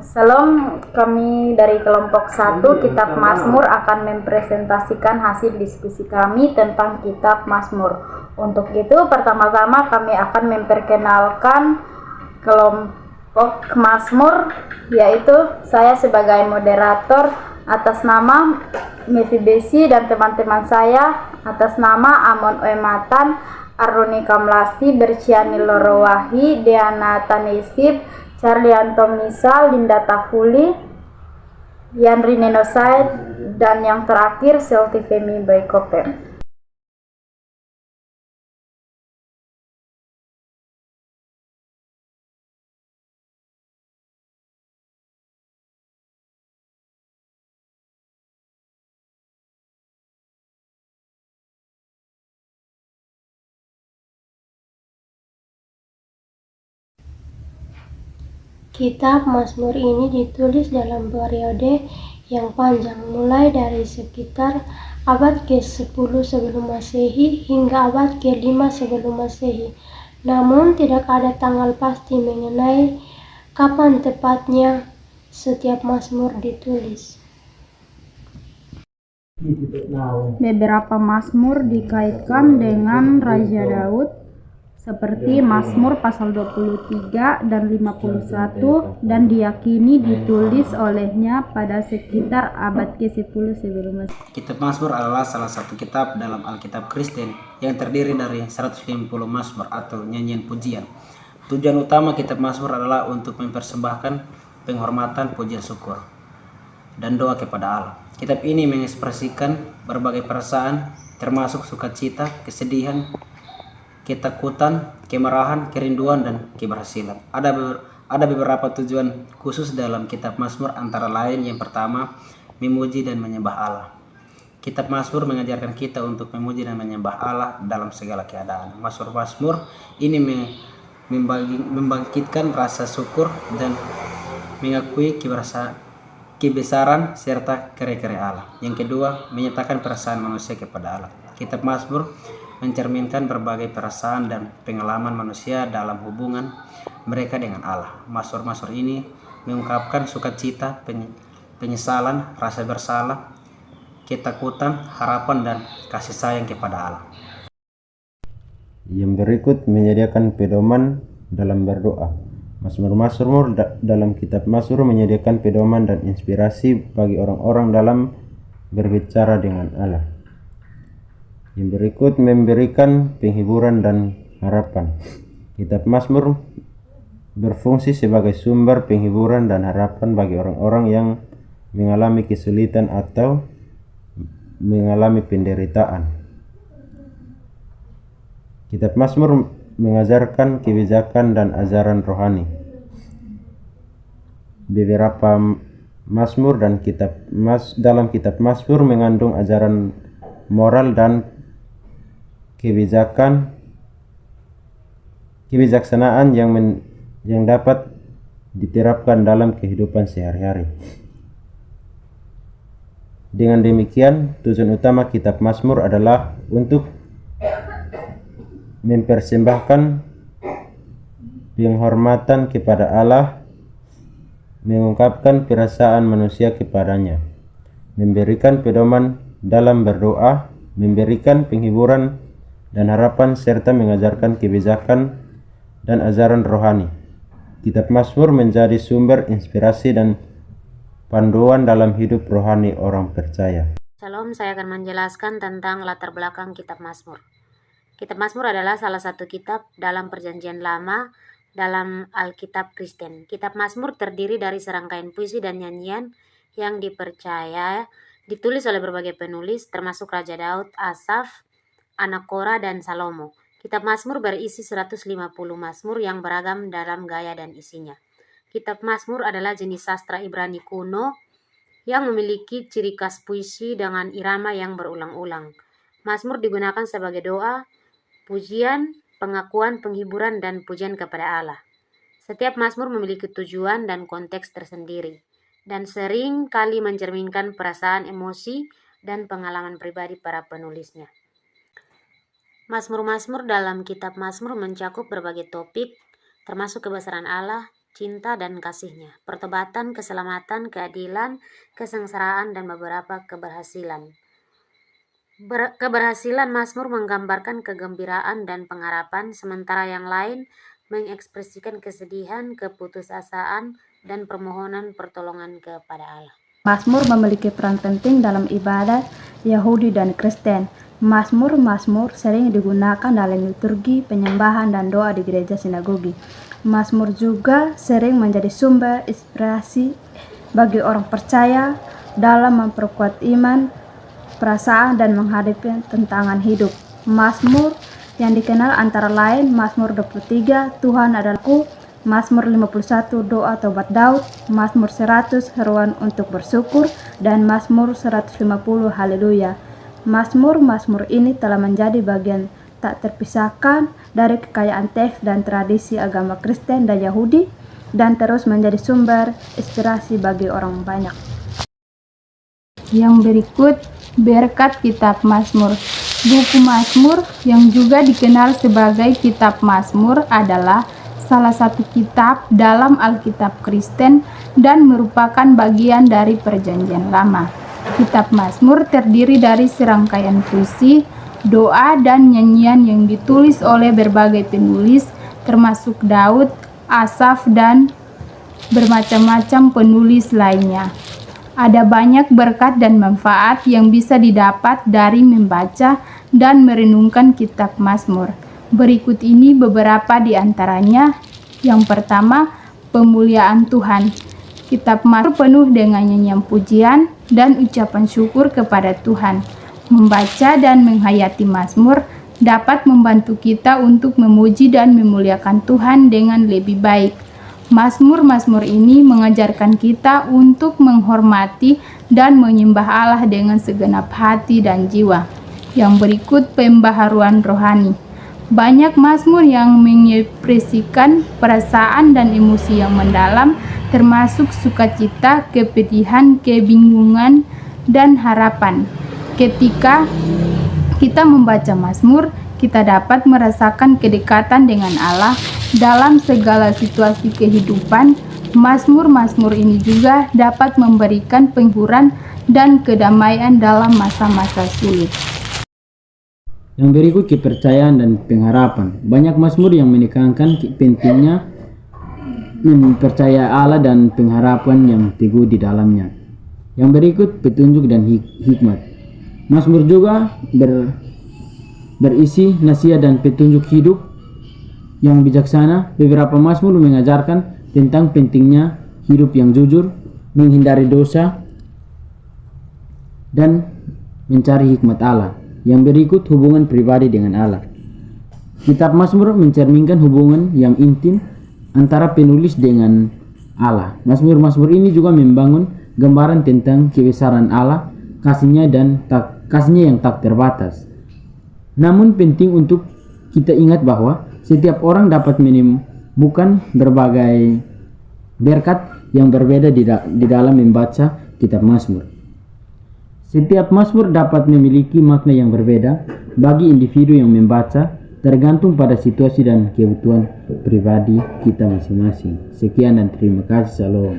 Salam, kami dari kelompok 1 Kitab Mazmur akan mempresentasikan hasil diskusi kami tentang Kitab Mazmur. Untuk itu, pertama-tama kami akan memperkenalkan kelompok Mazmur, yaitu saya sebagai moderator atas nama Mevi Besi dan teman-teman saya atas nama Amon Oematan, Aruni Kamlasi, Berciani Lorowahi, Diana Tanisib, Charlianto Misal, Linda Tafuli, Yanri Nenosaid, dan yang terakhir Seltifemi Baikopem. Kitab Mazmur ini ditulis dalam periode yang panjang, mulai dari sekitar abad ke-10 sebelum Masehi hingga abad ke-5 sebelum Masehi. Namun tidak ada tanggal pasti mengenai kapan tepatnya setiap Mazmur ditulis. Beberapa Mazmur dikaitkan dengan Raja Daud, seperti Mazmur pasal 23 dan 51, dan diyakini ditulis olehnya pada sekitar abad ke-10 sebelum Masehi. Kitab Mazmur adalah salah satu kitab dalam Alkitab Kristen yang terdiri dari 150 Mazmur atau nyanyian pujian. Tujuan utama kitab Mazmur adalah untuk mempersembahkan penghormatan, pujian syukur, dan doa kepada Allah. Kitab ini mengekspresikan berbagai perasaan, termasuk sukacita, kesedihan, ketakutan, kemarahan, kerinduan, dan keberhasilan. Ada beberapa tujuan khusus dalam kitab Mazmur, antara lain yang pertama, memuji dan menyembah Allah. Kitab Mazmur mengajarkan kita untuk memuji dan menyembah Allah dalam segala keadaan. Mazmur ini membangkitkan rasa syukur dan mengakui kebesaran serta karya-karya Allah. Yang kedua, menyatakan perasaan manusia kepada Allah. Kitab Mazmur mencerminkan berbagai perasaan dan pengalaman manusia dalam hubungan mereka dengan Allah. Mazmur ini mengungkapkan sukacita, penyesalan, rasa bersalah, ketakutan, harapan, dan kasih sayang kepada Allah. Yang berikut menyediakan pedoman dalam berdoa. Mazmur dalam kitab Mazmur menyediakan pedoman dan inspirasi bagi orang-orang dalam berbicara dengan Allah. Yang berikut memberikan penghiburan dan harapan. Kitab Mazmur berfungsi sebagai sumber penghiburan dan harapan bagi orang-orang yang mengalami kesulitan atau mengalami penderitaan. Kitab Mazmur mengajarkan kebijakan dan ajaran rohani. Beberapa Mazmur dan dalam kitab Mazmur mengandung ajaran moral dan kebijaksanaan yang dapat diterapkan dalam kehidupan sehari-hari. Dengan demikian, tujuan utama kitab Mazmur adalah untuk mempersembahkan penghormatan kepada Allah, mengungkapkan perasaan manusia kepadanya, memberikan pedoman dalam berdoa, memberikan penghiburan dan harapan, serta mengajarkan kebijakan dan ajaran rohani. Kitab Mazmur menjadi sumber inspirasi dan panduan dalam hidup rohani orang percaya. Shalom, saya akan menjelaskan tentang latar belakang kitab Mazmur. Kitab Mazmur adalah salah satu kitab dalam Perjanjian Lama dalam Alkitab Kristen. Kitab Mazmur terdiri dari serangkaian puisi dan nyanyian yang dipercaya ditulis oleh berbagai penulis, termasuk Raja Daud, Asaf, anak Korah, dan Salomo. Kitab Mazmur berisi 150 Mazmur yang beragam dalam gaya dan isinya. Kitab Mazmur adalah jenis sastra Ibrani kuno yang memiliki ciri khas puisi dengan irama yang berulang-ulang. Mazmur digunakan sebagai doa, pujian, pengakuan, penghiburan, dan pujian kepada Allah. Setiap Mazmur memiliki tujuan dan konteks tersendiri, dan sering kali mencerminkan perasaan, emosi, dan pengalaman pribadi para penulisnya. Mazmur-mazmur dalam kitab Mazmur mencakup berbagai topik, termasuk kebesaran Allah, cinta dan kasih-Nya, pertobatan, keselamatan, keadilan, kesengsaraan, dan beberapa keberhasilan. Keberhasilan Mazmur menggambarkan kegembiraan dan pengharapan, sementara yang lain mengekspresikan kesedihan, keputusasaan, dan permohonan pertolongan kepada Allah. Mazmur memiliki peran penting dalam ibadat Yahudi dan Kristen. Mazmur sering digunakan dalam liturgi, penyembahan, dan doa di gereja sinagogi. Mazmur juga sering menjadi sumber inspirasi bagi orang percaya dalam memperkuat iman, perasaan, dan menghadapi tantangan hidup. Mazmur yang dikenal antara lain Mazmur 23, Tuhan adalah-Ku, Mazmur 51, Doa Tobat Daud, Mazmur 100, Seruan untuk bersyukur, dan Mazmur 150, Haleluya. Mazmur ini telah menjadi bagian tak terpisahkan dari kekayaan teks dan tradisi agama Kristen dan Yahudi, dan terus menjadi sumber inspirasi bagi orang banyak. Yang berikut berkat kitab Mazmur. Buku Mazmur yang juga dikenal sebagai kitab Mazmur adalah salah satu kitab dalam Alkitab Kristen dan merupakan bagian dari Perjanjian Lama. Kitab Mazmur terdiri dari serangkaian puisi, doa, dan nyanyian yang ditulis oleh berbagai penulis, termasuk Daud, Asaf, dan bermacam-macam penulis lainnya. Ada banyak berkat dan manfaat yang bisa didapat dari membaca dan merenungkan kitab Mazmur. Berikut ini beberapa di antaranya. Yang pertama, pemuliaan Tuhan. Kitab Mazmur penuh dengan nyanyian pujian dan ucapan syukur kepada Tuhan. Membaca dan menghayati Mazmur dapat membantu kita untuk memuji dan memuliakan Tuhan dengan lebih baik. Mazmur ini mengajarkan kita untuk menghormati dan menyembah Allah dengan segenap hati dan jiwa. Yang berikut pembaharuan rohani. Banyak mazmur yang mengekspresikan perasaan dan emosi yang mendalam, termasuk sukacita, kepedihan, kebingungan, dan harapan. Ketika kita membaca mazmur, kita dapat merasakan kedekatan dengan Allah dalam segala situasi kehidupan. Mazmur ini juga dapat memberikan penghiburan dan kedamaian dalam masa-masa sulit. Yang berikut kepercayaan dan pengharapan. Banyak mazmur yang menekankan pentingnya mempercayai Allah dan pengharapan yang teguh di dalamnya. Yang berikut petunjuk dan hikmat. Mazmur juga berisi nasihat dan petunjuk hidup yang bijaksana. Beberapa mazmur mengajarkan tentang pentingnya hidup yang jujur, menghindari dosa, dan mencari hikmat Allah. Yang berikut hubungan pribadi dengan Allah. Kitab Mazmur mencerminkan hubungan yang intim antara penulis dengan Allah. Mazmur ini juga membangun gambaran tentang kebesaran Allah, kasihnya yang tak terbatas. Namun penting untuk kita ingat bahwa setiap orang dapat menemukan berbagai berkat yang berbeda di dalam membaca kitab Mazmur. Setiap mazmur dapat memiliki makna yang berbeda bagi individu yang membaca, tergantung pada situasi dan kebutuhan pribadi kita masing-masing. Sekian dan terima kasih. Shalom.